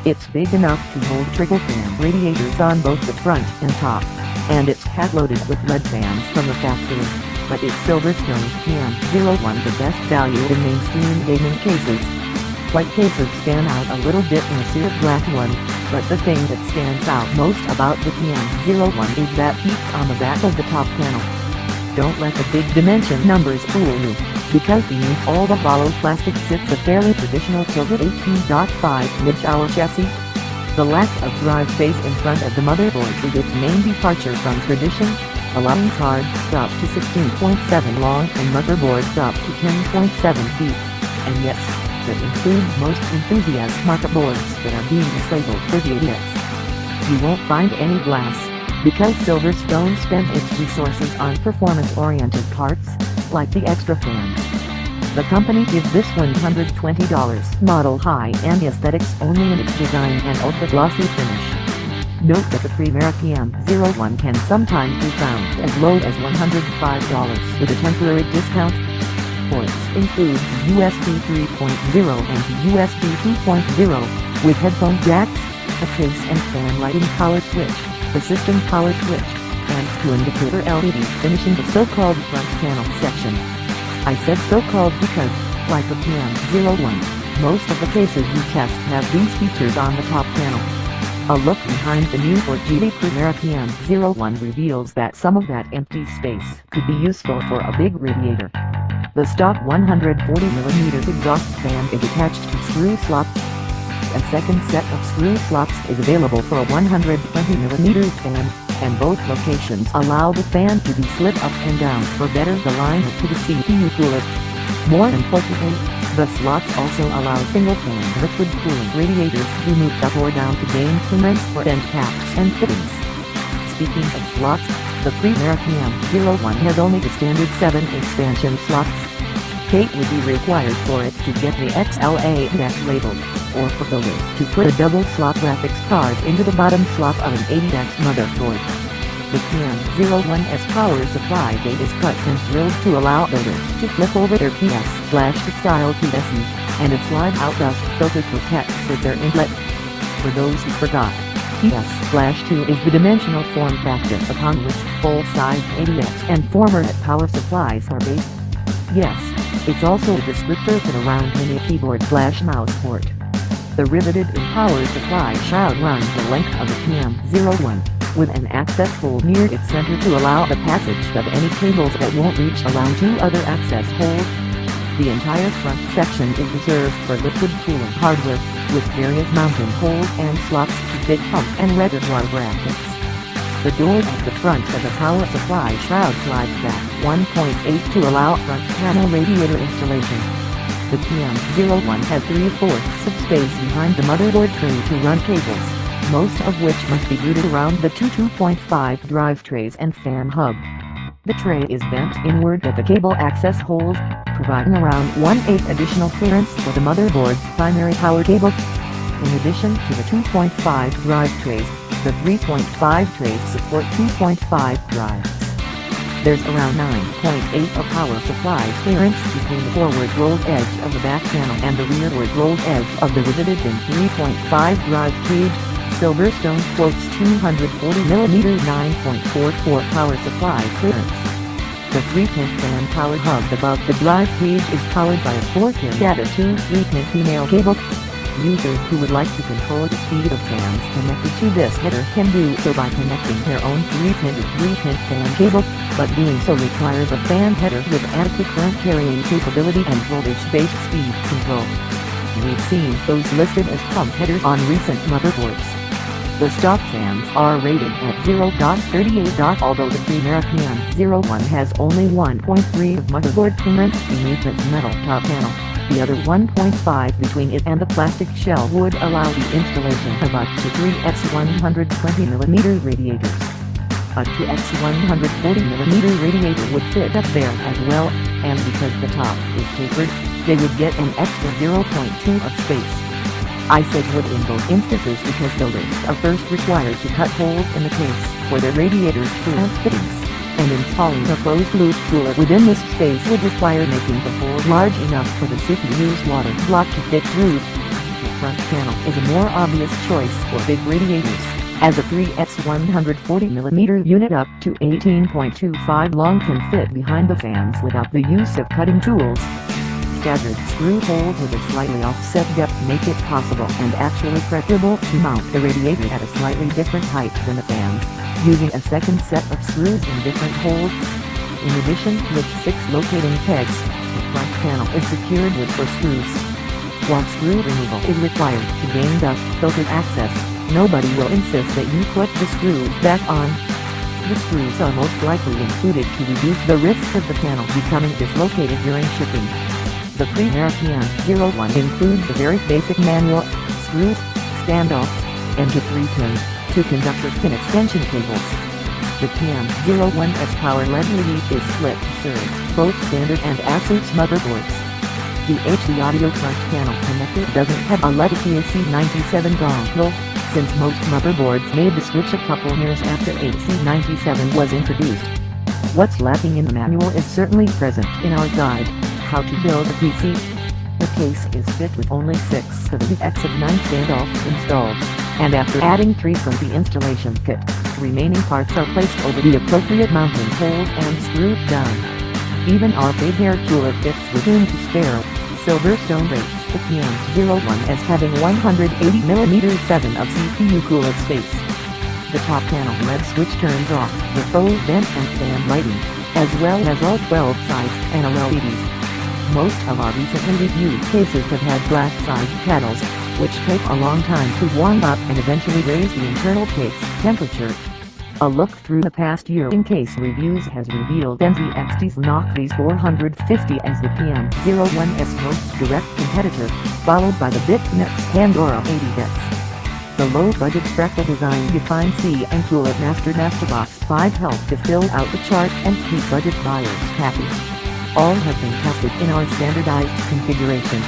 It's big enough to hold triple fan radiators on both the front and top, and it's hat-loaded with lead fans from the factory. But is Silverstone's PM01 the best value in mainstream gaming cases? White cases stand out a little bit in a sea of black one, but the thing that stands out most about the PM01 is that peak on the back of the top panel. Don't let the big dimension numbers fool you, because beneath all the hollow plastic sits a fairly traditional tilted 18.5-inch chassis. The lack of drive space in front of the motherboard is its main departure from tradition, allowing cards up to 16.7 long and motherboards up to 10.7 deep. And yes, that includes most enthusiast market boards that are being mislabeled for the idiots. You won't find any glass, because Silverstone spent its resources on performance-oriented parts, like the extra fans. The company gives this $120 model high-end aesthetics only in its design and ultra-glossy finish. Note that the Primera PM01 can sometimes be found as low as $105 with a temporary discount. Ports include USB 3.0 and USB 2.0, with headphone jacks, a case and fan lighting power switch, the system power switch, and two indicator LEDs finishing the so-called front panel section. I said so-called because, like the PM01, most of the cases we test have these features on the top panel. A look behind the new 4GD Primera PM01 reveals that some of that empty space could be useful for a big radiator. The stock 140mm exhaust fan is attached to screw slots. A second set of screw slots is available for a 120mm fan, and both locations allow the fan to be slid up and down for better alignment to the CPU cooler. More importantly, the slots also allow single-fan liquid cooling radiators to be moved up or down to gain clearance for end caps and fittings. Speaking of slots, the Primera PM01 has only the standard 7 expansion slots. 8 would be required for it to get the XLA index labeled, or for builders to put a double-slot graphics card into the bottom slot of an 80X motherboard. The PM01's power supply gate is cut and drilled to allow builders to flip over their PS/style PSU, and a slide-out dust filter protects their inlet. For those who forgot, PS/2 is the dimensional form factor upon which full-size 80X and former power supplies are based. Yes, it's also a descriptor for the round mini keyboard/mouse port. The riveted-in power supply shroud runs the length of the PM01, with an access hole near its center to allow the passage of any cables that won't reach around two other access holes. The entire front section is reserved for liquid cooling hardware, with various mounting holes and slots to fit pump and reservoir brackets. The door at the front of the power supply shroud slides back 1.8 to allow front panel radiator installation. The PM01 has 3/4 of space behind the motherboard tray to run cables, most of which must be routed around the two 2.5 drive trays and fan hub. The tray is bent inward at the cable access holes, providing around 1/8 additional clearance for the motherboard's primary power cable. In addition to the 2.5 drive trays, the 3.5 trays support 2.5 drives. There's around 9.8 of power supply clearance between the forward rolled edge of the back panel and the rearward rolled edge of the riveted-in 3.5 drive cage. Silverstone quotes 240mm 9.44 power supply clearance. The 3-pin fan power hub above the drive cage is powered by a 4-pin SATA 2 3-pin female cable. Users who would like to control the speed of fans connected to this header can do so by connecting their own 3-pin to 3-pin fan cable, but doing so requires a fan header with adequate current carrying capability and voltage-based speed control. We've seen those listed as pump headers on recent motherboards. The stock fans are rated at 0.38. Although the Primera PM01 has only 1.3 of motherboard clearance beneath its metal top panel, the other 1.5 between it and the plastic shell would allow the installation of up to 3x 120mm radiators. A 2x 140mm radiator would fit up there as well, and because the top is tapered, they would get an extra 0.2 of space. I said would in both instances because builders are first required to cut holes in the case for their radiators coolant fittings, and installing a closed-loop cooler within this space would require making the hole large enough for the CPU's water block to fit through. The front panel is a more obvious choice for big radiators, as a 3x 140mm unit up to 18.25 long can fit behind the fans without the use of cutting tools. Staggered screw holes with a slightly offset depth make it possible and actually preferable to mount the radiator at a slightly different height than the fans, using a second set of screws in different holes. In addition, with 6 locating pegs, the front panel is secured with 4 screws. While screw removal is required to gain dust-filtered access, nobody will insist that you put the screws back on. The screws are most likely included to reduce the risk of the panel becoming dislocated during shipping. The Primera PM01 includes a very basic manual, screws, standoffs, and a 3-pin, 2-conductor pin extension cables. The PM01's power LED lead is split third, both standard and ASUS motherboards. The HD audio front panel connector doesn't have a LED AC97 dongle, since most motherboards made the switch a couple years after AC97 was introduced. What's lacking in the manual is certainly present in our guide, How to Build a PC. The case is fit with only 6 of the X of 9 standoffs installed, and after adding 3 from the installation kit, remaining parts are placed over the appropriate mounting holes and screwed down. Even our big air cooler fits with room to spare. Silverstone rates the PM01 as having 180mm 7 of CPU cooler space. The top panel LED switch turns off the full vent and fan lighting, as well as all 12 sides and LEDs. Most of our recently reviewed cases have had black side panels, which take a long time to warm up and eventually raise the internal case temperature. A look through the past year in case reviews has revealed NZXT's knock these 450 as the PM01's most direct competitor, followed by the BitNet's Pandora 80 bits. The low-budget freckle design defined C and Cooler Master Box 5 help to fill out the chart and keep budget buyers happy. All have been tested in our standardized configuration.